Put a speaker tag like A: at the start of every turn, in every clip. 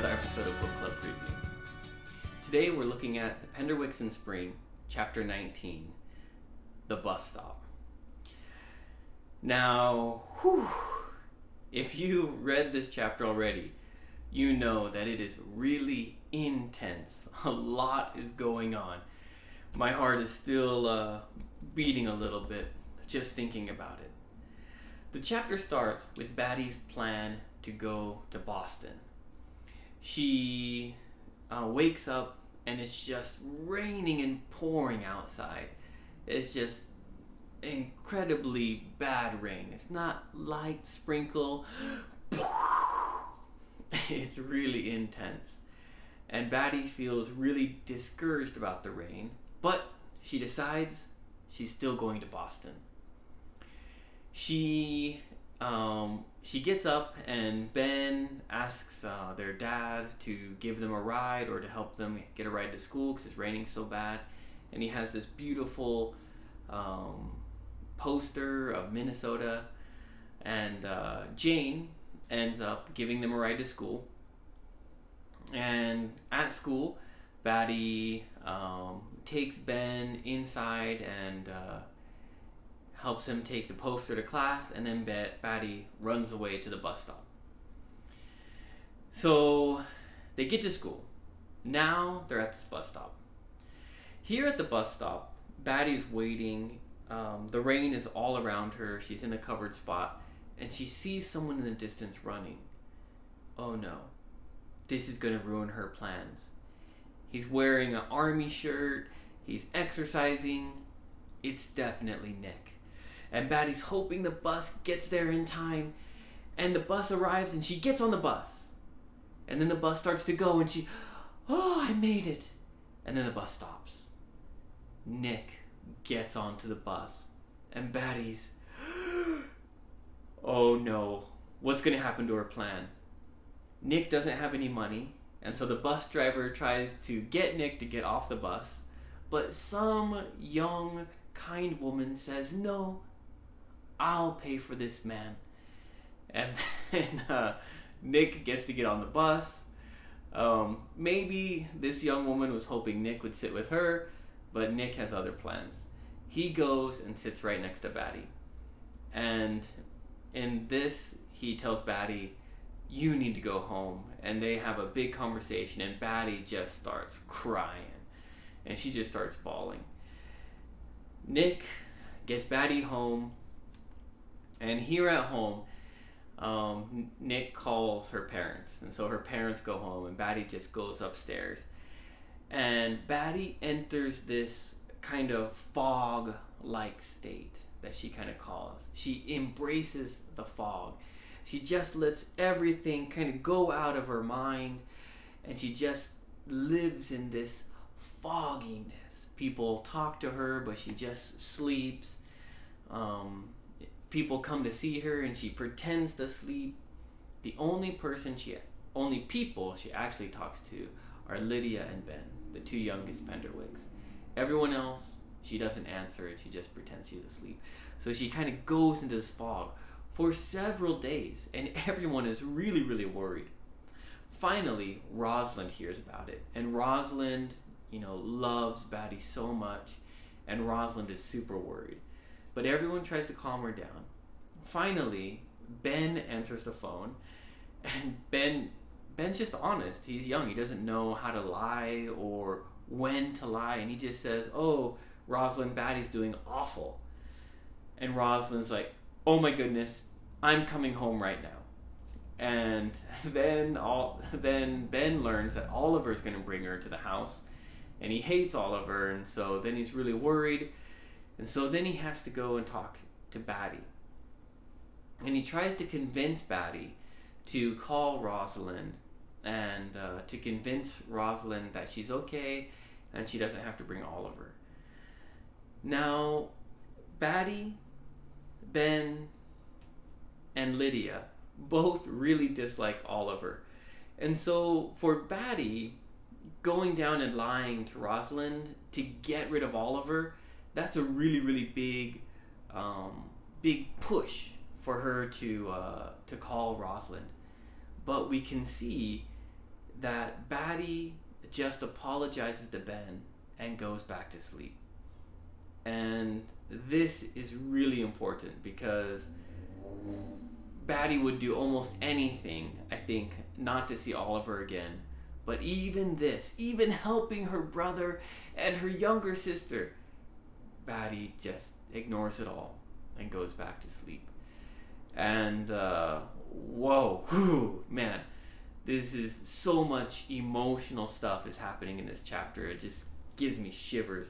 A: another episode of Book Club Preview. Today we're looking at the Penderwicks in Spring, Chapter 19, The Bus Stop. Now, if you read this chapter already, you know that it is really intense. A lot is going on. My heart is still beating a little bit just thinking about it. The chapter starts with Batty's plan to go to Boston. She wakes up and it's just raining and pouring outside. It's just incredibly bad rain. It's not light sprinkle. It's really intense. And Batty feels really discouraged about the rain, but she decides she's still going to Boston. She gets up and Ben asks their dad to give them a ride or to help them get a ride to school because it's raining so bad. And he has this beautiful poster of Minnesota. And Jane ends up giving them a ride to school. And at school, Batty takes Ben inside and helps him take the poster to class, and then Batty runs away to the bus stop. So they get to school. Now they're at this bus stop. Here at the bus stop, Batty's waiting. The rain is all around her. She's in a covered spot, and she sees someone in the distance running. Oh no, this is going to ruin her plans. He's wearing an army shirt. He's exercising. It's definitely Nick. And Batty's hoping the bus gets there in time. And the bus arrives and she gets on the bus. And then the bus starts to go and I made it. And then the bus stops. Nick gets onto the bus. And Batty's, oh no, what's going to happen to her plan? Nick doesn't have any money. And so the bus driver tries to get Nick to get off the bus. But some young, kind woman says, no, I'll pay for this man. And then Nick gets to get on the bus. Maybe this young woman was hoping Nick would sit with her, but Nick has other plans. He goes and sits right next to Batty. And in this, he tells Batty, you need to go home. And they have a big conversation, and Batty just starts crying. And she just starts bawling. Nick gets Batty home. And here at home, Nick calls her parents. And so her parents go home, and Batty just goes upstairs. And Batty enters this kind of fog-like state that she kind of calls. She embraces the fog. She just lets everything kind of go out of her mind. And she just lives in this fogginess. People talk to her, but she just sleeps. People come to see her, and she pretends to sleep. The only people she actually talks to are Lydia and Ben, the two youngest Penderwicks. Everyone else, she doesn't answer, and she just pretends she's asleep. So she kind of goes into this fog for several days, and everyone is really, really worried. Finally, Rosalind hears about it, and Rosalind, loves Batty so much, and Rosalind is super worried. But everyone tries to calm her down. Finally, Ben answers the phone, and Ben's just honest. He's young. He doesn't know how to lie or when to lie, and he just says, oh, Rosalind, Batty's doing awful. And Rosalind's like, oh my goodness, I'm coming home right now. And then Ben learns that Oliver's going to bring her to the house, and he hates Oliver, and so then he's really worried. And so then he has to go and talk to Batty. And he tries to convince Batty to call Rosalind and to convince Rosalind that she's okay and she doesn't have to bring Oliver. Now, Batty, Ben, and Lydia both really dislike Oliver. And so for Batty, going down and lying to Rosalind to get rid of Oliver, that's a really, really big push for her to call Rosalind. But we can see that Batty just apologizes to Ben and goes back to sleep. And this is really important because Batty would do almost anything, I think, not to see Oliver again. But even this, even helping her brother and her younger sister, Batty just ignores it all and goes back to sleep. And whoa, whew, man, this is so much emotional stuff is happening in this chapter. It just gives me shivers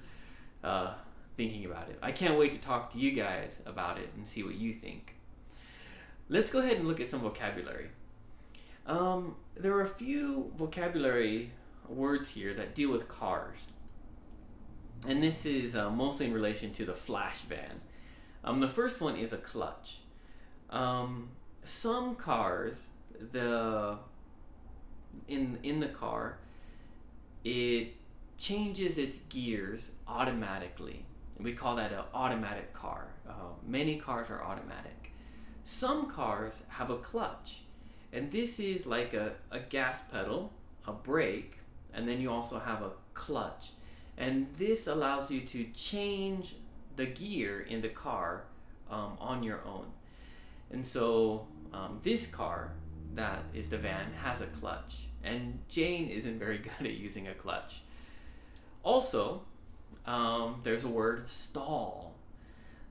A: thinking about it. I can't wait to talk to you guys about it and see what you think. Let's go ahead and look at some vocabulary. There are a few vocabulary words here that deal with cars. And this is mostly in relation to the flash van. The first one is a clutch. Some cars, in the car, it changes its gears automatically. We call that an automatic car. Many cars are automatic. Some cars have a clutch. And this is like a gas pedal, a brake, and then you also have a clutch. And this allows you to change the gear in the car on your own. And so this car, that is the van, has a clutch. And Jane isn't very good at using a clutch. Also, there's a word, stall.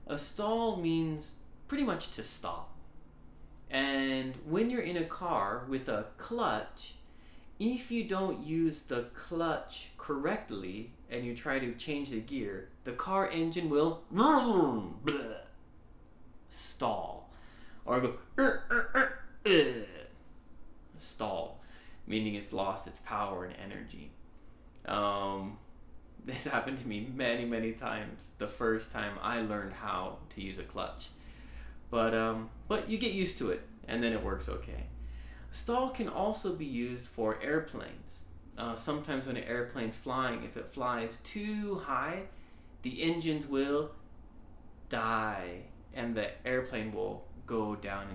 A: A stall means pretty much to stop. And when you're in a car with a clutch, if you don't use the clutch correctly and you try to change the gear, the car engine will stall. Or go stall, meaning it's lost its power and energy. This happened to me many, many times the first time I learned how to use a clutch. But you get used to it, and then it works okay. Stall can also be used for airplanes. Sometimes when an airplane's flying, if it flies too high, the engines will die, and the airplane will go down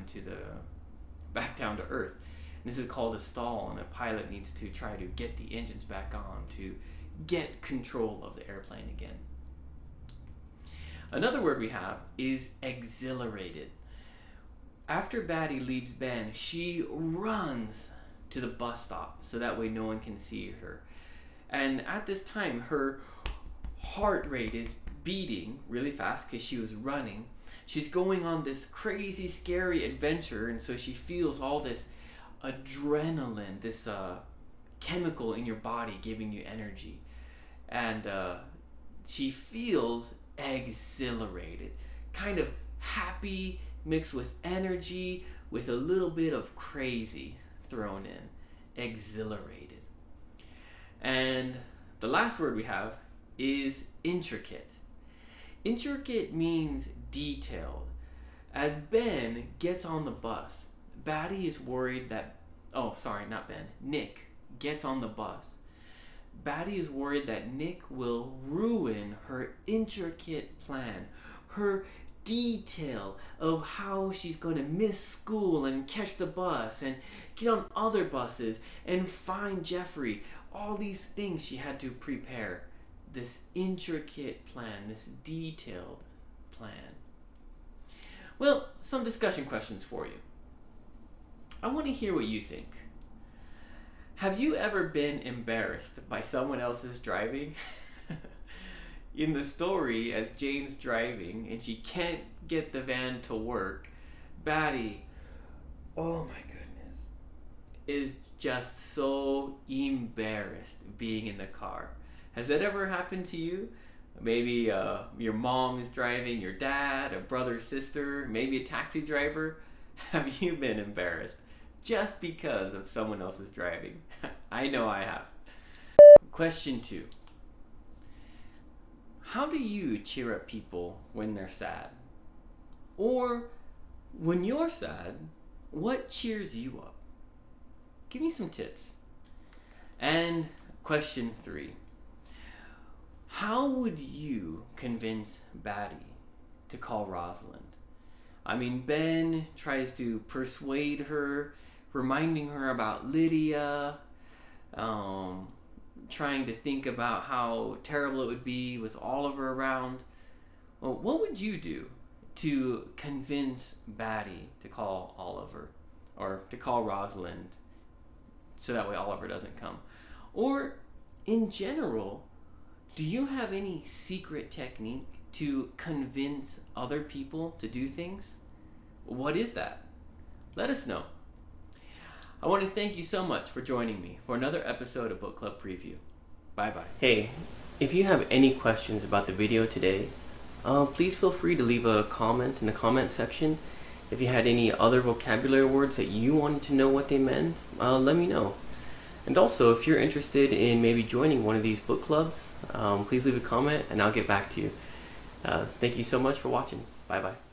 A: back down to earth. And this is called a stall, and a pilot needs to try to get the engines back on to get control of the airplane again. Another word we have is exhilarated. After Batty leaves Ben, she runs to the bus stop so that way no one can see her. And at this time, her heart rate is beating really fast because she was running. She's going on this crazy, scary adventure, and so she feels all this adrenaline, this chemical in your body giving you energy. And she feels exhilarated, kind of happy mixed with energy with a little bit of crazy thrown in. Exhilarated. And the last word we have is intricate. Intricate means detailed. As Ben gets on the bus, Batty is worried that, Nick gets on the bus. Batty is worried that Nick will ruin her intricate plan, her detail of how she's going to miss school and catch the bus and get on other buses and find Jeffrey. All these things she had to prepare. This intricate plan, this detailed plan. Well, some discussion questions for you. I want to hear what you think. Have you ever been embarrassed by someone else's driving? In the story, as Jane's driving and she can't get the van to work, Batty, oh my goodness, is just so embarrassed being in the car. Has that ever happened to you? Maybe your mom is driving, your dad, a brother, sister, maybe a taxi driver. Have you been embarrassed just because of someone else's driving? I know I have. Question 2. How do you cheer up people when they're sad? Or when you're sad, what cheers you up? Give me some tips. And question 3. How would you convince Batty to call Rosalind? I mean, Ben tries to persuade her, reminding her about Lydia. trying to think about how terrible it would be with Oliver around. Well, what would you do to convince Batty to call Oliver, or to call Rosalind, so that way Oliver doesn't come? Or, in general, do you have any secret technique to convince other people to do things? What is that? Let us know. I want to thank you so much for joining me for another episode of Book Club Preview. Bye-bye. Hey, if you have any questions about the video today, please feel free to leave a comment in the comment section. If you had any other vocabulary words that you wanted to know what they meant, let me know. And also, if you're interested in maybe joining one of these book clubs, please leave a comment and I'll get back to you. Thank you so much for watching. Bye-bye.